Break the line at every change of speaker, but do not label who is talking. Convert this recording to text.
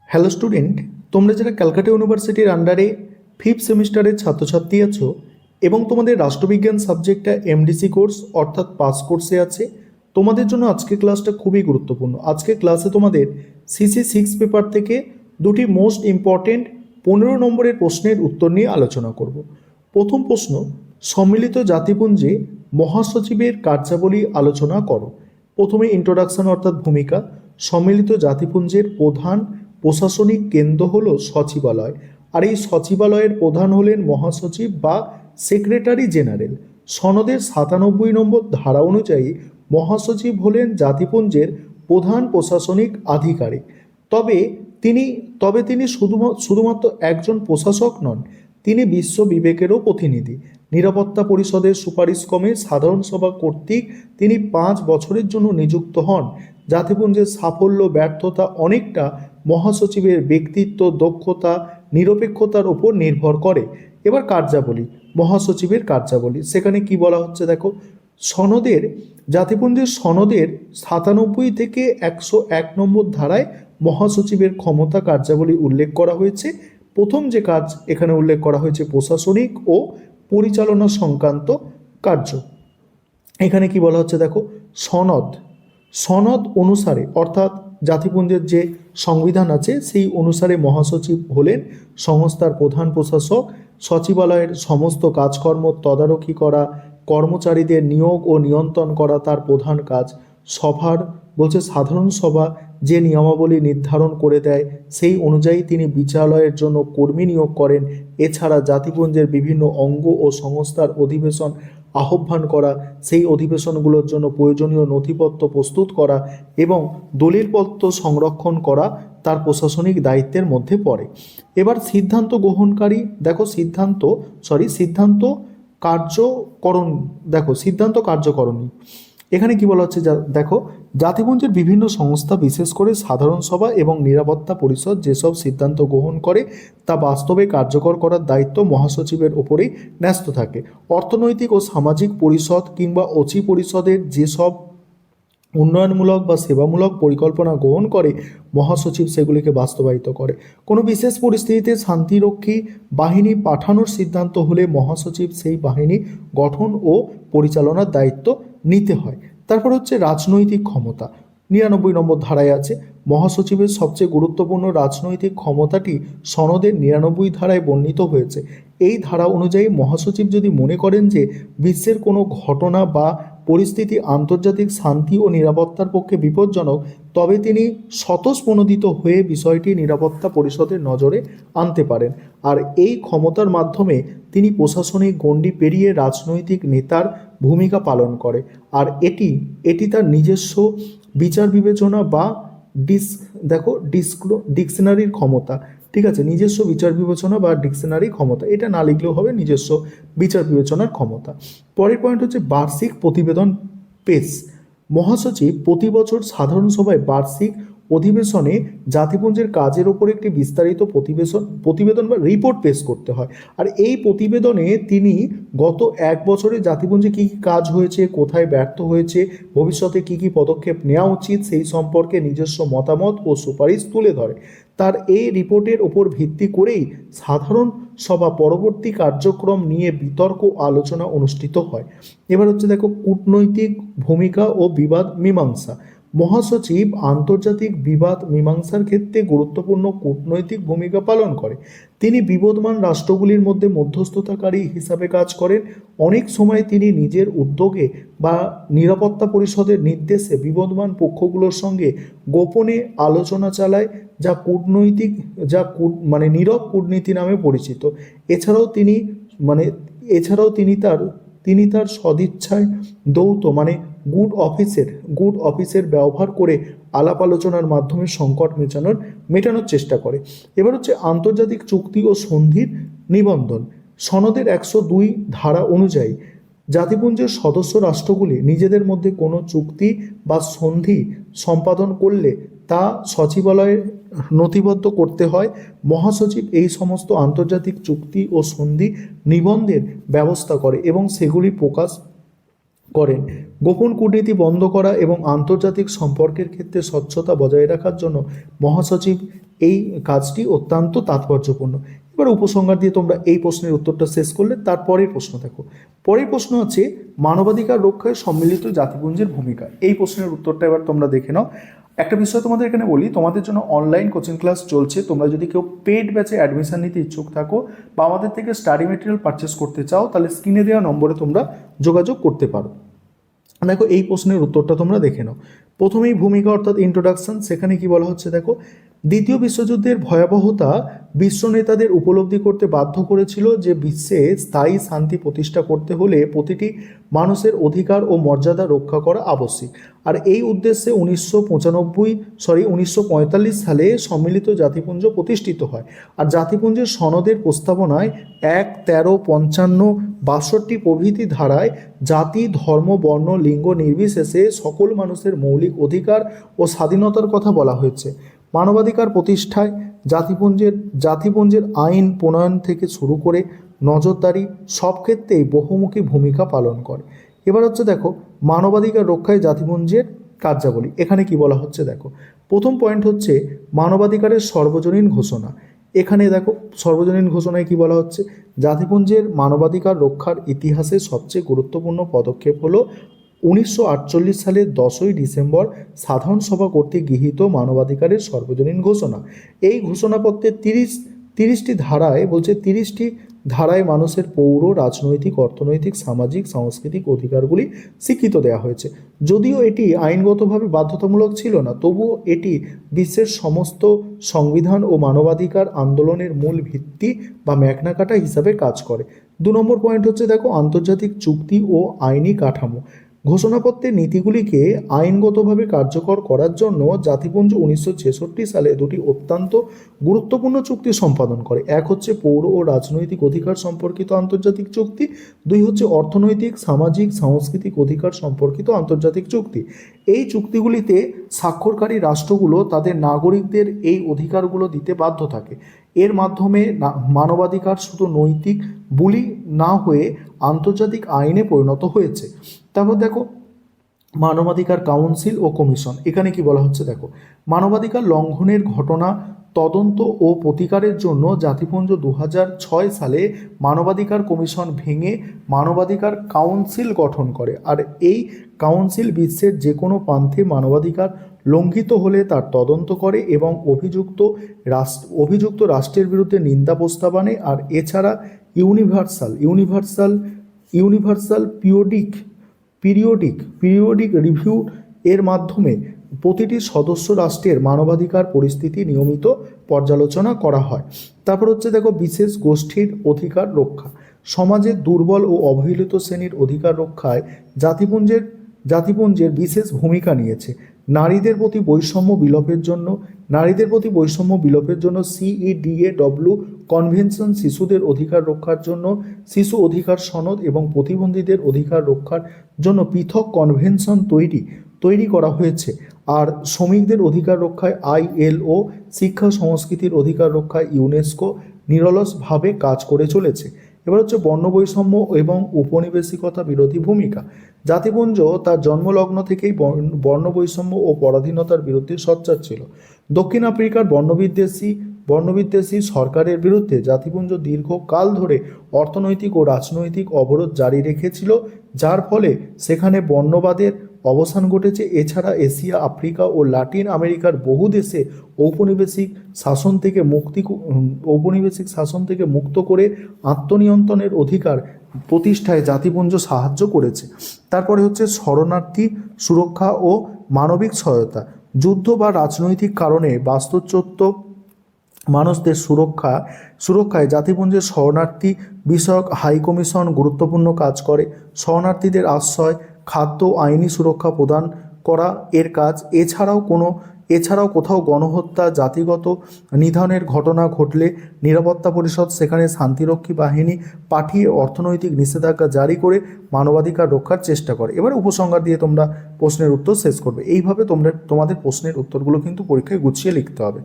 Hello student, তোমরা যারা ক্যালকাটা ইউনিভার্সিটির আন্ডারে ফিফথ সেমিস্টারের ছাত্রছাত্রী আছো এবং তোমাদের রাষ্ট্রবিজ্ঞান সাবজেক্টটা এমডিসি কোর্স অর্থাৎ পাস কোর্সে আছে, তোমাদের জন্য আজকের ক্লাসটা খুবই গুরুত্বপূর্ণ। আজকের ক্লাসে তোমাদের সিসি 6 পেপার থেকে দুটি মোস্ট ইম্পর্টেন্ট 15 নম্বরের প্রশ্নের উত্তর নিয়ে আলোচনা করব। প্রথম প্রশ্ন, সম্মিলিত জাতিপুঞ্জে মহাসচিবের কার্যাবলী আলোচনা করো। প্রথমে ইন্ট্রোডাকশন অর্থাৎ ভূমিকা। সম্মিলিত জাতিপুঞ্জের প্রধান প্রশাসনিক কেন্দ্র হলো সচিবালয়, আর এই সচিবালয়ের প্রধান হলেন মহাসচিব বা সেক্রেটারি জেনারেল। সনদের 97 নম্বর ধারা অনুযায়ী মহাসচিব হলেন জাতিপুঞ্জের প্রধান প্রশাসনিক আধিকারিক। তবে তিনি শুধুমাত্র একজন প্রশাসক নন, তিনি বিশ্ব বিবেকেরও প্রতিনিধি। নিরাপত্তা পরিষদের সুপারিশক্রমে সাধারণ সভা কর্তৃক তিনি 5 বছরের জন্য নিযুক্ত হন। জাতিপুঞ্জের সাফল্য ব্যর্থতা অনেকটা মহাসচিবের ব্যক্তিত্ব, দক্ষতা, নিরপেক্ষতার উপর নির্ভর করে। এবার কার্যাবলী, মহাসচিবের কার্যাবলী, সেখানে কি বলা হচ্ছে দেখো। জাতিপুঞ্জের সনদের 97 থেকে 101 নম্বর ধারায় মহাসচিবের ক্ষমতা কার্যাবলী উল্লেখ করা হয়েছে। প্রথম যে কাজ এখানে উল্লেখ করা হয়েছে প্রশাসনিক ও পরিচালনা সংক্রান্ত কার্য। এখানে কি বলা হচ্ছে দেখো, সনদ অনুসারে অর্থাৎ জাতিপুঞ্জের যে সংবিধান আছে সেই অনুসারে মহাসচিব হলেন সংস্থার প্রধান প্রশাসক। সচিবালয়ের সমস্ত কাজকর্ম তদারকি করা, কর্মচারীদের নিয়োগ ও নিয়ন্ত্রণ করা তার প্রধান কাজ। সাধারণ সভা যে নিয়মাবলী নির্ধারণ করে দেয় সেই অনুযায়ী তিনি বিচারালয়ের জন্য কর্মী নিয়োগ করেন। এছাড়া জাতিপুঞ্জের বিভিন্ন অঙ্গ ও সংস্থার অধিবেশন আহ্বান করা, সেই অধিবেশনগুলোর জন্য প্রয়োজনীয় নথিপত্র প্রস্তুত করা এবং দলিলপত্র সংরক্ষণ করা তার প্রশাসনিক দায়িত্বের মধ্যে পড়ে। এবার সিদ্ধান্ত গ্রহণকারী, দেখো সিদ্ধান্ত কার্যকরণী। এখানে কি বলা হচ্ছে দেখো, জাতিপুঞ্জের বিভিন্ন সংস্থা বিশেষ করে সাধারণ সভা এবং নিরাপত্তা পরিষদ যেসব সিদ্ধান্ত গ্রহণ করে তা বাস্তবে কার্যকর করার দায়িত্ব মহাসচিবের ওপরেই ন্যস্ত থাকে। অর্থনৈতিক ও সামাজিক পরিষদ কিংবা অচি পরিষদের যেসব উন্নয়নমূলক বা সেবামূলক পরিকল্পনা গ্রহণ করে মহাসচিব সেগুলিকে বাস্তবায়িত করে। কোনো বিশেষ পরিস্থিতিতে শান্তিরক্ষী বাহিনী পাঠানোর সিদ্ধান্ত হলে মহাসচিব সেই বাহিনী গঠন ও পরিচালনার দায়িত্ব নিতে হয়। তারপর হচ্ছে রাজনৈতিক ক্ষমতা, 99 নম্বর ধারায় আছে। মহাসচিবের সবচেয়ে গুরুত্বপূর্ণ রাজনৈতিক ক্ষমতাটি সনদের 99 ধারায় বর্ণিত হয়েছে। এই ধারা অনুযায়ী মহাসচিব যদি মনে করেন যে বিশ্বের কোনো ঘটনা বা পরিস্থিতি আন্তর্জাতিক শান্তি ও নিরাপত্তার পক্ষে বিপজ্জনক, তবে তিনি স্বতঃপ্রণোদিত হয়ে বিষয়টি নিরাপত্তা পরিষদের নজরে আনতে পারেন। আর এই ক্ষমতার মাধ্যমে তিনি প্রশাসনিক গণ্ডি পেরিয়ে রাজনৈতিক নেতার ভূমিকা পালন করে। আর এটি তার নিজস্ব বিচার বিবেচনা বা ডিকশনারির ক্ষমতা। ঠিক আছে, নিজস্ব বিচার বিবেচনা বা ডিকশনারি ক্ষমতা, এটা না লিখলেও হবে, নিজস্ব বিচার বিবেচনার ক্ষমতা। পরের পয়েন্ট হচ্ছে বার্ষিক প্রতিবেদন পেশ। মহাসচিব প্রতি বছর সাধারণ সভায় বার্ষিক অধিবেশনে জাতিপুঞ্জের কাজের ওপর একটি বিস্তারিত প্রতিবেদন বা রিপোর্ট পেশ করতে হয়। আর এই প্রতিবেদনে তিনি গত 1 বছরে জাতিপুঞ্জে কী কী কাজ হয়েছে, কোথায় ব্যর্থ হয়েছে, ভবিষ্যতে কী কী পদক্ষেপ নেওয়া উচিত সেই সম্পর্কে নিজস্ব মতামত ও সুপারিশ তুলে ধরে। তার এই রিপোর্টের ওপর ভিত্তি করেই সাধারণ সভা পরবর্তী কার্যক্রম নিয়ে বিতর্ক আলোচনা অনুষ্ঠিত হয়। এবার হচ্ছে দেখো, কূটনৈতিক ভূমিকা ও বিবাদ মীমাংসা। মহাসচিব আন্তর্জাতিক বিবাদ মীমাংসার ক্ষেত্রে গুরুত্বপূর্ণ কূটনৈতিক ভূমিকা পালন করে। তিনি বিবদমান রাষ্ট্রগুলির মধ্যে মধ্যস্থতাকারী হিসাবে কাজ করেন। অনেক সময় তিনি নিজের উদ্যোগে বা নিরাপত্তা পরিষদের নির্দেশে বিবদমান পক্ষগুলোর সঙ্গে গোপনে আলোচনা চালায়, যা নীরব কূটনীতি নামে পরিচিত। এছাড়াও তিনি তার সদিচ্ছায় দৌত গুড অফিসের ব্যবহার করে আলাপ আলোচনার মাধ্যমে সংকট মেটানোর চেষ্টা করে। এবার হচ্ছে আন্তর্জাতিক চুক্তি ও সন্ধির নিবন্ধন। সনদের 102 ধারা অনুযায়ী জাতিপুঞ্জের সদস্য রাষ্ট্রগুলি নিজেদের মধ্যে কোনো চুক্তি বা সন্ধি সম্পাদন করলে তা সচিবালয়ে নথিবদ্ধ করতে হয়। মহাসচিব এই সমস্ত আন্তর্জাতিক চুক্তি ও সন্ধি নিবন্ধের ব্যবস্থা করে এবং সেগুলি প্রকাশ করেন। গোপন কূটনীতি বন্ধ করা এবং আন্তর্জাতিক সম্পর্কের ক্ষেত্রে স্বচ্ছতা বজায় রাখার জন্য মহাসচিব এই কাজটি অত্যন্ত তাৎপর্যপূর্ণ। এবার উপসংহার দিয়ে তোমরা এই প্রশ্নের উত্তরটা শেষ করলে তারপরের প্রশ্ন দেখো। পরের প্রশ্ন আছে মানবাধিকার রক্ষায় সম্মিলিত জাতিপুঞ্জের ভূমিকা। এই প্রশ্নের উত্তরটা এবার তোমরা দেখে নাও। একটা বিষয় তোমাদের এখানে বলি, তোমাদের জন্য অনলাইন কোচিং ক্লাস চলছে। তোমরা যদি কেউ পেড ব্যাচে অ্যাডমিশন নিতে ইচ্ছুক থাকো বা আমাদের থেকে স্টাডি মেটেরিয়াল পারচেস করতে চাও, তাহলে স্ক্রিনে দেওয়া নম্বরে তোমরা যোগাযোগ করতে পারো। দেখো এই প্রশ্নের উত্তরটা তোমরা দেখে নাও। প্রথমেই ভূমিকা অর্থাৎ ইন্ট্রোডাকশন, সেখানে কি বলা হচ্ছে দেখো, দ্বিতীয় বিশ্বযুদ্ধের ভয়াবহতা বিশ্ব নেতাদের উপলব্ধি করতে বাধ্য করেছিল যে বিশ্বে স্থায়ী শান্তি প্রতিষ্ঠা করতে হলে প্রতিটি মানুষের অধিকার ও মর্যাদা রক্ষা করা আবশ্যিক। আর এই উদ্দেশ্যে 1945 সালে সম্মিলিত জাতিপুঞ্জ প্রতিষ্ঠিত হয়। আর জাতিপুঞ্জের সনদের প্রস্তাবনায় 1, 13, 55, 62 প্রভৃতি ধারায় জাতি, ধর্ম, বর্ণ, লিঙ্গ নির্বিশেষে সকল মানুষের মৌলিক অধিকার ও স্বাধীনতার কথা বলা হয়েছে। মানবাধিকার প্রতিষ্ঠায় জাতিপুঞ্জের আইন প্রণয়ন থেকে শুরু করে নজরদারি সব ক্ষেত্রেই বহুমুখী ভূমিকা পালন করে। এবার হচ্ছে দেখো মানবাধিকার রক্ষায় জাতিপুঞ্জের কার্যাবলী। এখানে কি বলা হচ্ছে দেখো, প্রথম পয়েন্ট হচ্ছে মানবাধিকারের সর্বজনীন ঘোষণা। এখানে দেখো সর্বজনীন ঘোষণায় কি বলা হচ্ছে, জাতিপুঞ্জের মানবাধিকার রক্ষার ইতিহাসে সবচেয়ে গুরুত্বপূর্ণ পদক্ষেপ হলো 1948 সালের 10ই ডিসেম্বর সাধারণ সভা কর্তৃক গৃহীত মানবাধিকারের সর্বজনীন ঘোষণা। এই ঘোষণাপত্রের 30টি ধারায় বলছে, 30টি ধারায় মানুষের পৌর, রাজনৈতিক, অর্থনৈতিক, সামাজিক, সাংস্কৃতিক অধিকারগুলি স্বীকৃত দেওয়া হয়েছে। যদিও এটি আইনগতভাবে বাধ্যতামূলক ছিল না, তবুও এটি বিশ্বের সমস্ত সংবিধান ও মানবাধিকার আন্দোলনের মূল ভিত্তি বা ম্যাগনাকাটা হিসাবে কাজ করে। 2 নম্বর পয়েন্ট হচ্ছে দেখো আন্তর্জাতিক চুক্তি ও আইনি কাঠামো। ঘোষণাপত্রের নীতিগুলিকে আইনগতভাবে কার্যকর করার জন্য জাতিপুঞ্জ 1966 সালে 2টি অত্যন্ত গুরুত্বপূর্ণ চুক্তি সম্পাদন করে। এক হচ্ছে পৌর ও রাজনৈতিক অধিকার সম্পর্কিত আন্তর্জাতিক চুক্তি, 2 হচ্ছে অর্থনৈতিক, সামাজিক, সাংস্কৃতিক অধিকার সম্পর্কিত আন্তর্জাতিক চুক্তি। এই চুক্তিগুলিতে স্বাক্ষরকারী রাষ্ট্রগুলো তাদের নাগরিকদের এই অধিকারগুলো দিতে বাধ্য থাকে। এর মাধ্যমে মানবাধিকার শুধু নৈতিক বুলি না হয়ে আন্তর্জাতিক আইনে পরিণত হয়েছে। তারপর দেখো মানবাধিকার কাউন্সিল ও কমিশন। এখানে কি বলা হচ্ছে দেখো, মানবাধিকার লঙ্ঘনের ঘটনা তদন্ত ও প্রতিকারের জন্য জাতিপুঞ্জ 2006 সালে মানবাধিকার কমিশন ভেঙে মানবাধিকার কাউন্সিল গঠন করে। আর এই কাউন্সিল বিশ্বের যে কোনো প্রান্তে মানবাধিকার লঙ্ঘিত হলে তার তদন্ত করে এবং অভিযুক্ত রাষ্ট্রের বিরুদ্ধে নিন্দা প্রস্তাব আনে। আর এছাড়া ইউনিভার্সাল পিরিয়ডিক রিভিউ এর মাধ্যমে প্রতিটি সদস্য রাষ্ট্রের মানবাধিকার পরিস্থিতি নিয়মিত পর্যালোচনা করা হয়। তারপর হচ্ছে দেখো বিশেষ গোষ্ঠীর অধিকার রক্ষা। সমাজের দুর্বল ও অবহেলিত শ্রেণীর অধিকার রক্ষায় জাতিপুঞ্জের বিশেষ ভূমিকা নিয়েছে। নারীদের প্রতি বৈষম্য বিলোপের জন্য CEDAW কনভেনশন, শিশুদের অধিকার রক্ষার জন্য শিশু অধিকার সনদ এবং প্রতিবন্ধীদের অধিকার রক্ষার জন্য পৃথক কনভেনশন তৈরি করা হয়েছে। আর শ্রমিকদের অধিকার রক্ষায় ILO, শিক্ষা সংস্কৃতির অধিকার রক্ষায় ইউনেস্কো নিরলসভাবে কাজ করে চলেছে। এবার হচ্ছে বর্ণবৈষম্য এবং উপনিবেশিকতা বিরোধী ভূমিকা। জাতিপুঞ্জ তার জন্মলগ্ন থেকেই বর্ণবৈষম্য ও পরাধীনতার বিরুদ্ধে সোচ্চার ছিল। দক্ষিণ আফ্রিকার বর্ণবিদ্বেষী সরকারের বিরুদ্ধে জাতিপুঞ্জ দীর্ঘকাল ধরে অর্থনৈতিক ও রাজনৈতিক অবরোধ জারি রেখেছিল, যার ফলে সেখানে বর্ণবাদের অবসান ঘটেছে। এছাড়া এশিয়া, আফ্রিকা ও লাতিন আমেরিকার বহু দেশে ঔপনিবেশিক শাসন থেকে মুক্ত করে আত্মনিয়ন্ত্রণের অধিকার প্রতিষ্ঠায় জাতিপুঞ্জ সাহায্য করেছে। তারপরে হচ্ছে শরণার্থী সুরক্ষা ও মানবিক সহায়তা। যুদ্ধ বা রাজনৈতিক কারণে বাস্তুচ্যুত মানুষদের সুরক্ষায় জাতিপুঞ্জের শরণার্থী বিষয়ক হাই কমিশন গুরুত্বপূর্ণ কাজ করে। শরণার্থীদের আশ্রয়, খাদ্য, আইনি সুরক্ষা প্রদান করা এর কাজ। এছাড়াও কোথাও গণহত্যা, জাতিগত নিধনের ঘটনা ঘটলে নিরাপত্তা পরিষদ সেখানে শান্তিরক্ষী বাহিনী পাঠিয়ে অর্থনৈতিক নিষেধাজ্ঞা জারি করে মানবাধিকার রক্ষার চেষ্টা করে। এবার উপসংহার দিয়ে তোমরা প্রশ্নের উত্তর শেষ করবে। এইভাবে তোমাদের প্রশ্নের উত্তরগুলো কিন্তু পরীক্ষায় গুছিয়ে লিখতে হবে।